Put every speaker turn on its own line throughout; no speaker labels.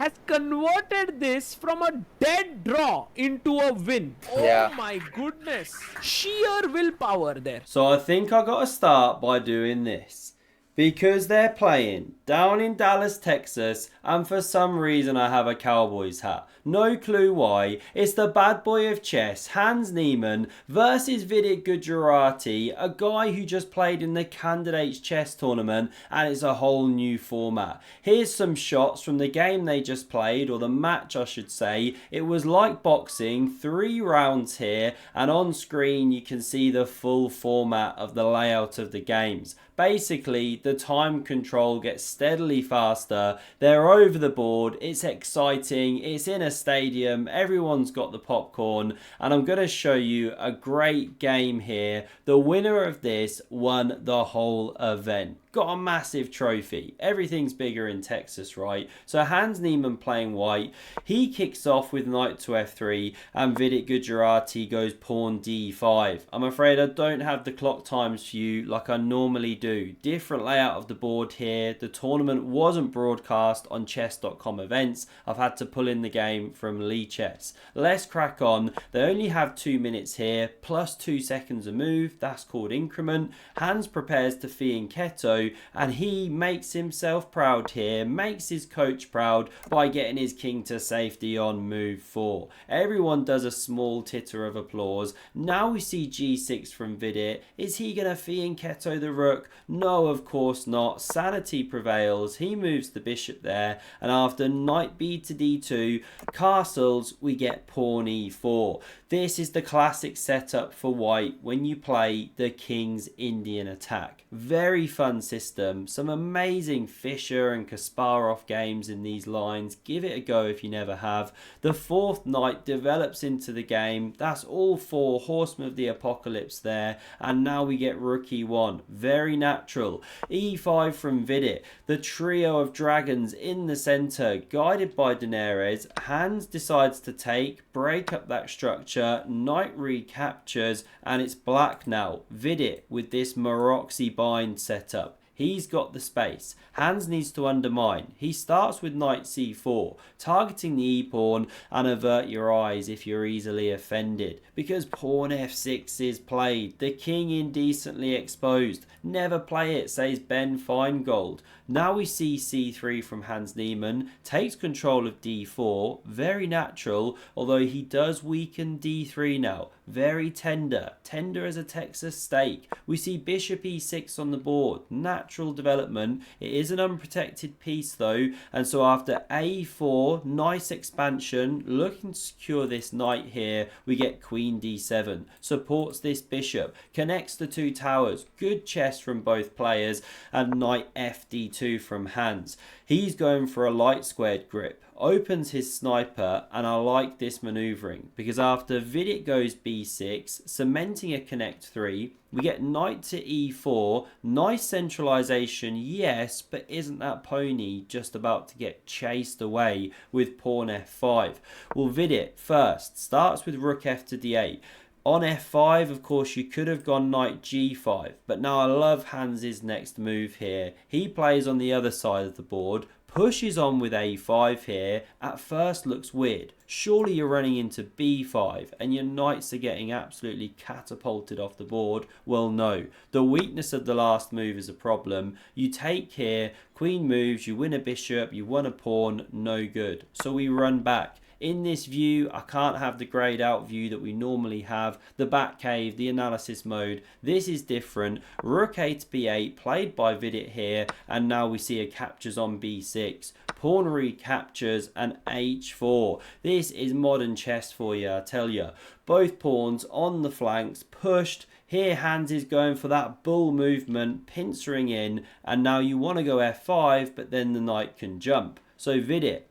has converted this from a dead draw into a win. Oh
Yeah.
my goodness. Sheer willpower there.
So I think I got to start by doing this. Because they're playing down in Dallas, Texas, and for some reason I have a Cowboys hat. No clue why. It's the bad boy of chess, Hans Niemann, versus Vidit Gujarathi, a guy who just played in the Candidates Chess Tournament, and it's a whole new format. Here's some shots from the game they just played, or the match I should say. It was like boxing, 3 rounds here, and on screen you can see the full format of the layout of the games. Basically, the time control gets steadily faster. They're over the board. It's exciting. It's in a stadium. Everyone's got the popcorn. And I'm going to show you a great game here. The winner of this won the whole event. Got a massive trophy. Everything's bigger in Texas, right? So Hans Niemann playing white. He kicks off with knight to f3 and Vidit Gujarathi goes pawn d5. I'm afraid I don't have the clock times for you like I normally do. Different layout of the board here. The tournament wasn't broadcast on chess.com events. I've had to pull in the game from Lichess. Let's crack on. They only have 2 minutes here, plus 2 seconds a move. That's called increment. Hans prepares to fianchetto, and he makes himself proud here, makes his coach proud by getting his king to safety on move 4. Everyone does a small titter of applause. Now we see g6 from Vidit. Is he going to fianchetto the rook? No, of course not. Sanity prevails. He moves the bishop there, and after knight b to d2, castles, we get pawn e4. This is the classic setup for white when you play the King's Indian attack. Very fun system. Some amazing Fischer and Kasparov games in these lines. Give it a go if you never have. The 4th knight develops into the game. That's all 4 horsemen of the apocalypse there. And now we get rook e1. Very natural. e5 from Vidit. The trio of dragons in the center, guided by Daenerys. Hans decides to take, break up that structure. Knight recaptures, and it's black now. Vidit with this Maroczy bind setup. He's got the space. Hans needs to undermine. He starts with knight c4, targeting the e-pawn, and avert your eyes if you're easily offended. Because pawn f6 is played. The king indecently exposed. Never play it, says Ben Feingold. Now we see c3 from Hans Niemann. Takes control of d4. Very natural, although he does weaken d3 now. Very tender. Tender as a Texas steak. We see bishop e6 on the board. Natural development. It is an unprotected piece though, and so after a4, nice expansion, looking to secure this knight here, we get queen d7. Supports this bishop. Connects the 2 towers. Good chess from both players, and knight fd2 from Hans. He's going for a light squared grip. Opens his sniper, and I like this maneuvering because after Vidit goes b6, cementing a connect 3, we get knight to e4. Nice centralization, yes, but isn't that pony just about to get chased away with pawn f5? Well, Vidit first starts with rook f to d8. On f5, of course, you could have gone knight g5, but now I love Hans's next move here. He plays on the other side of the board, pushes on with a5 here. At first looks weird. Surely you're running into b5 and your knights are getting absolutely catapulted off the board. Well, no. The weakness of the last move is a problem. You take here, queen moves, you win a bishop, you won a pawn, no good. So we run back. In this view, I can't have the grayed out view that we normally have, the back cave, the analysis mode. This is different. Rook a to b8, played by Vidit here, and now we see a captures on b6. Pawn recaptures and h4. This is modern chess for you, I tell you. Both pawns on the flanks, pushed. Here Hans is going for that bull movement, pincering in, and now you want to go f5, but then the knight can jump. So Vidit,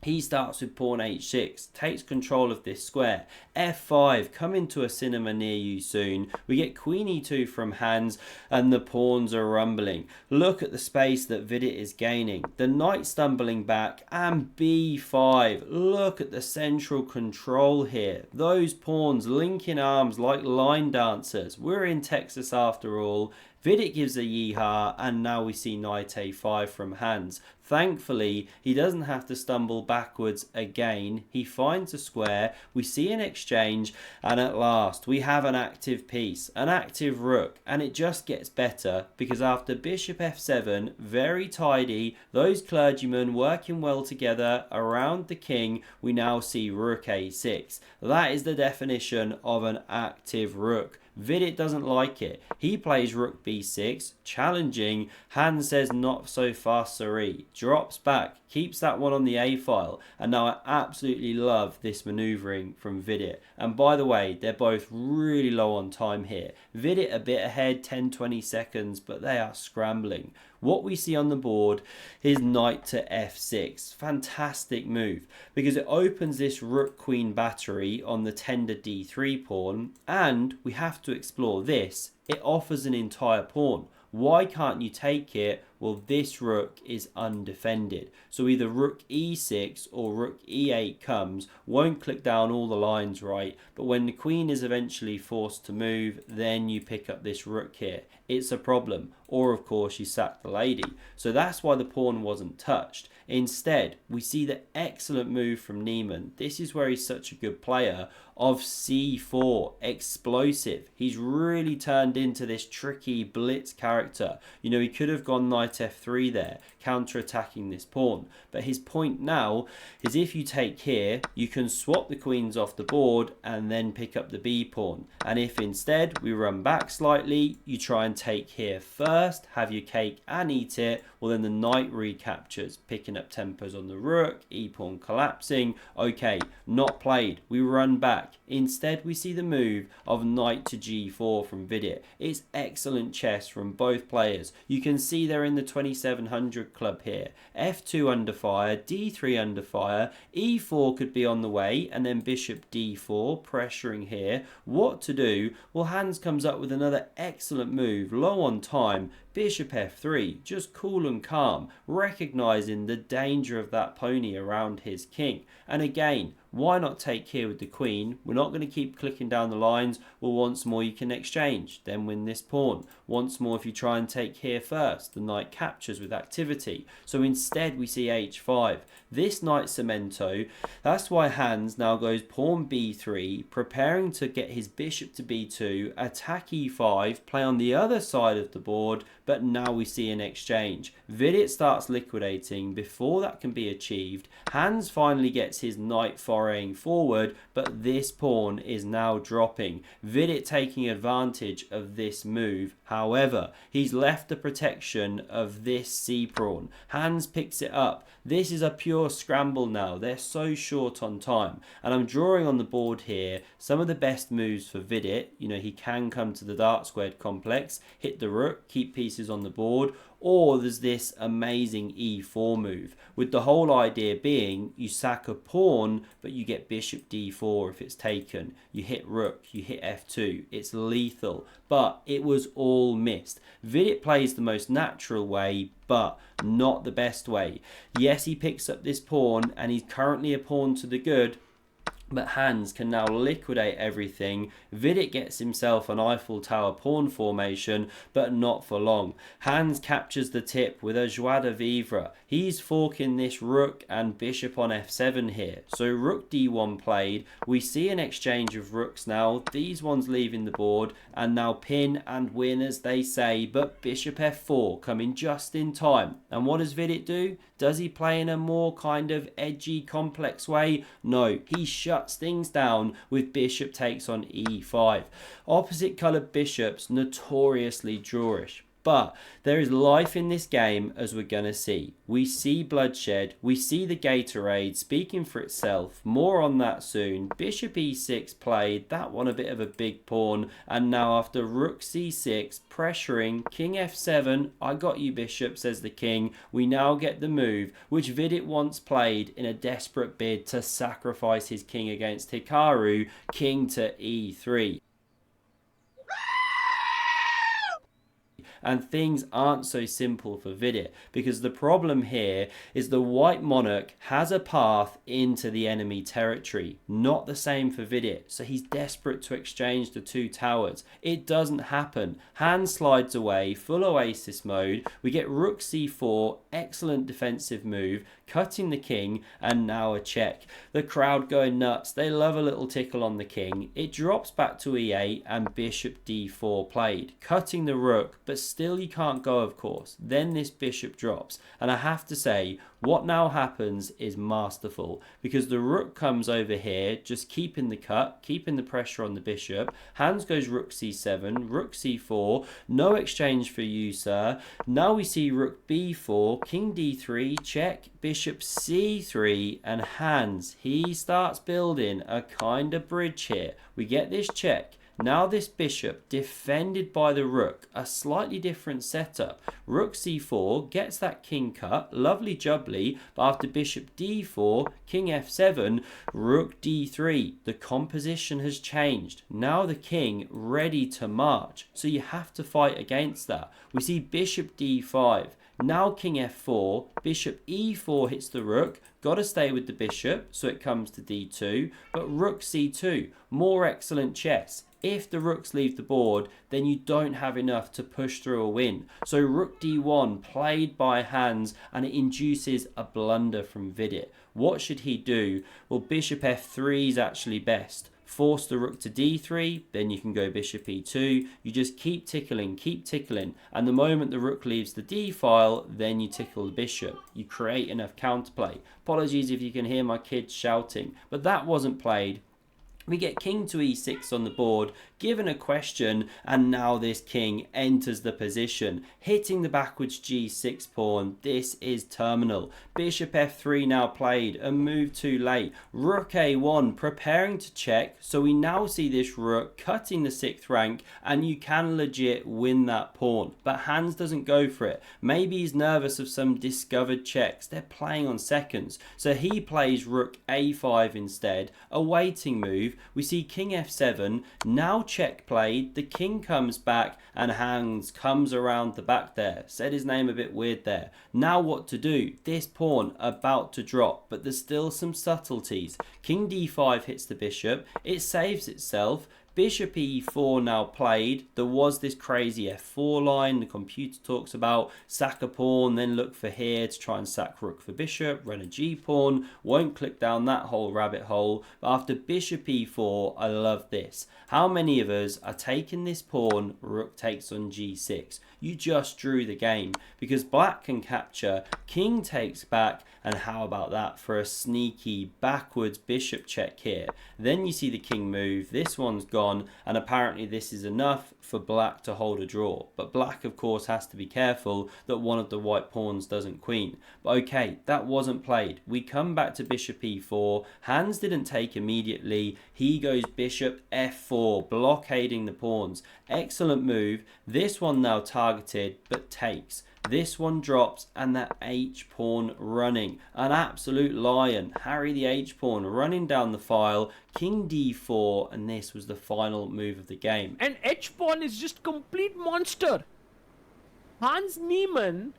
he starts with pawn h6, takes control of this square. f5, coming to a cinema near you soon. We get queen e2 from Hans, and the pawns are rumbling. Look at the space that Vidit is gaining. The knight stumbling back, and b5. Look at the central control here. Those pawns linking arms like line dancers. We're in Texas after all. Vidit gives a yeehaw, and now we see knight a5 from Hans. Thankfully, he doesn't have to stumble backwards again. He finds a square, we see an exchange, and at last we have an active piece, an active rook, and it just gets better because after bishop f7, very tidy, those clergymen working well together around the king, we now see rook a6. That is the definition of an active rook. Vidit doesn't like it. He plays rook b6, challenging. Hans says not so fast, siree. Drops back, keeps that one on the a file, and now I absolutely love this manoeuvring from Vidit. And by the way, they're both really low on time here. Vidit a bit ahead, 10-20 seconds, but they are scrambling. What we see on the board is knight to f6. Fantastic move because it opens this rook queen battery on the tender d3 pawn, and we have to explore this. It offers an entire pawn. Why can't you take it? Well, this rook is undefended. So either rook e6 or rook e8 comes, won't click down all the lines right, but when the queen is eventually forced to move, then you pick up this rook here. It's a problem. Or of course you sack the lady. So that's why the pawn wasn't touched. Instead, we see the excellent move from Niemann. This is where he's such a good player, of c4, explosive. He's really turned into this tricky blitz character. You know, he could have gone knight f3 there, counter-attacking this pawn. But his point now is if you take here, you can swap the queens off the board and then pick up the b pawn. And if instead we run back slightly, you try and take here first, have your cake and eat it, well then the knight recaptures, picking up tempos on the rook, e-pawn collapsing. Okay, not played. We run back. Instead, we see the move of knight to g4 from Vidit. It's excellent chess from both players. You can see they're in the 2700 club here. f2 under fire, d3 under fire, e4 could be on the way, and then bishop d4, pressuring here. What to do? Well, Hans comes up with another excellent move, low on time. Bishop f3, just cool and calm, recognizing the danger of that pony around his king. And again, why not take here with the queen? We're not going to keep clicking down the lines. Well, once more you can exchange, then win this pawn. Once more if you try and take here first, the knight captures with activity. So instead we see h5. This knight cemento, that's why Hans now goes pawn b3, preparing to get his bishop to b2, attack e5, play on the other side of the board, but now we see an exchange. Vidit starts liquidating. Before that can be achieved, Hans finally gets his knight foraying forward, but this pawn is now dropping. Vidit taking advantage of this move. However, he's left the protection of this c-pawn. Hans picks it up. This is a pure scramble now. They're so short on time. And I'm drawing on the board here some of the best moves for Vidit. You know, he can come to the dark squared complex, hit the rook, keep pieces on the board, or there's this amazing e4 move, with the whole idea being you sack a pawn, but you get bishop d4 if it's taken. You hit rook, you hit f2. It's lethal, but it was all missed. Vidit plays the most natural way, but not the best way. Yes, he picks up this pawn, and he's currently a pawn to the good, but Hans can now liquidate everything. Vidit gets himself an Eiffel Tower pawn formation, but not for long. Hans captures the tip with a joie de vivre. He's forking this rook and bishop on f7 here. So rook d1 played. We see an exchange of rooks now. These ones leaving the board, and now pin and win as they say, but bishop f4 coming just in time. And what does Vidit do? Does he play in a more kind of edgy, complex way? No, he shuts things down with bishop takes on e5. Opposite coloured bishops, notoriously drawish. But there is life in this game, as we're going to see. We see bloodshed, we see the Gatorade speaking for itself. More on that soon. Bishop e6 played, that one a bit of a big pawn. And now after rook c6, pressuring, king f7, I got you bishop, says the king. We now get the move, which Vidit once played in a desperate bid to sacrifice his king against Hikaru, king to e3. and things aren't so simple for Vidit, because the problem here is the white monarch has a path into the enemy territory. Not the same for Vidit, so he's desperate to exchange the two towers. It doesn't happen. Hans slides away, full oasis mode. We get rook c4, excellent defensive move, cutting the king, and now a check. The crowd going nuts. They love a little tickle on the king. It drops back to e8 and bishop d4 played, cutting the rook, but still you can't go, of course. Then this bishop drops, and I have to say, what now happens is masterful, because the rook comes over here, just keeping the cut, keeping the pressure on the bishop. Hans goes rook c7, rook c4, no exchange for you, sir. Now we see rook b4, king d3, check, bishop c3, and Hans, he starts building a kind of bridge here. We get this check. Now this bishop defended by the rook, a slightly different setup. Rook c4 gets that king cut, lovely jubbly, but after bishop d4, king f7, rook d3. The composition has changed. Now the king ready to march, so you have to fight against that. We see bishop d5. Now king f4, bishop e4 hits the rook, got to stay with the bishop, so it comes to d2, but rook c2, more excellent chess. If the rooks leave the board, then you don't have enough to push through a win. So rook d1 played by Hans, and it induces a blunder from Vidit. What should he do? Well, bishop f3 is actually best. Force the rook to d3, then you can go bishop e2. You just keep tickling, and the moment the rook leaves the d file, then you tickle the bishop. You create enough counterplay. Apologies if you can hear my kids shouting, but that wasn't played. We get king to e6 on the board, given a question, and now this king enters the position, hitting the backwards g6 pawn. This is terminal. Bishop f3 now played, a move too late. Rook a1 preparing to check, so we now see this rook cutting the 6th rank, and you can legit win that pawn. But Hans doesn't go for it. Maybe he's nervous of some discovered checks. They're playing on seconds, so he plays rook a5 instead, a waiting move. We see king f7, now check played, the king comes back, and Hans comes around the back there. Said his name a bit weird there. Now what to do? This pawn about to drop, but there's still some subtleties. King d5 hits the bishop, it saves itself. Bishop e4 now played. There was this crazy f4 line the computer talks about. Sack a pawn, then look for here to try and sack rook for bishop. Run a g pawn. Won't click down that whole rabbit hole. But after bishop e4, I love this. How many of us are taking this pawn, rook takes on g6? You just drew the game, because black can capture, king takes back, and how about that for a sneaky backwards bishop check here? Then you see the king move, this one's gone, and apparently this is enough for black to hold a draw. But black, of course, has to be careful that one of the white pawns doesn't queen. But okay, that wasn't played. We come back to bishop e4. Hans didn't take immediately. He goes bishop f4, blockading the pawns. Excellent move. This one now targeted, but takes. This one drops, and that h pawn running. An absolute lion. Harry the h pawn running down the file. King d4, and this was the final move of the game.
And h pawn is just complete monster. Hans Niemann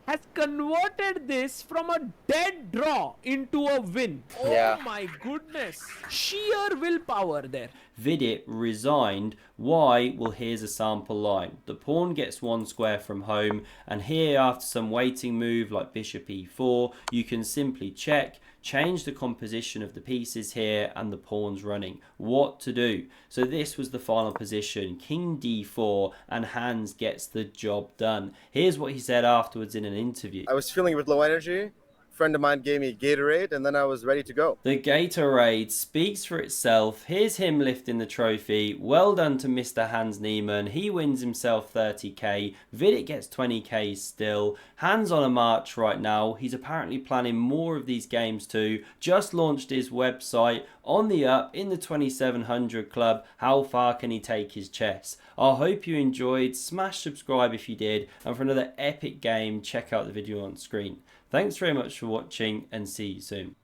has converted this from a dead draw into a win.
Yeah.
Oh my goodness. Sheer willpower there.
Vidit resigned. Why? Well, here's a sample line. The pawn gets one square from home, and here after some waiting move like bishop e4, you can simply check, change the composition of the pieces here, and the pawn's running. What to do? So this was the final position, king d4, and Hans gets the job done. Here's what he said afterwards in an interview.
I was feeling a bit low energy. A friend of mine gave me Gatorade, and then I was ready to go.
The Gatorade speaks for itself. Here's him lifting the trophy. Well done to Mr. Hans Niemann. He wins himself 30k. Vidit gets 20k still. Hans on a march right now. He's apparently planning more of these games too. Just launched his website. On the up in the 2700 club. How far can he take his chess? I hope you enjoyed. Smash subscribe if you did. And for another epic game, check out the video on screen. Thanks very much for watching, and see you soon.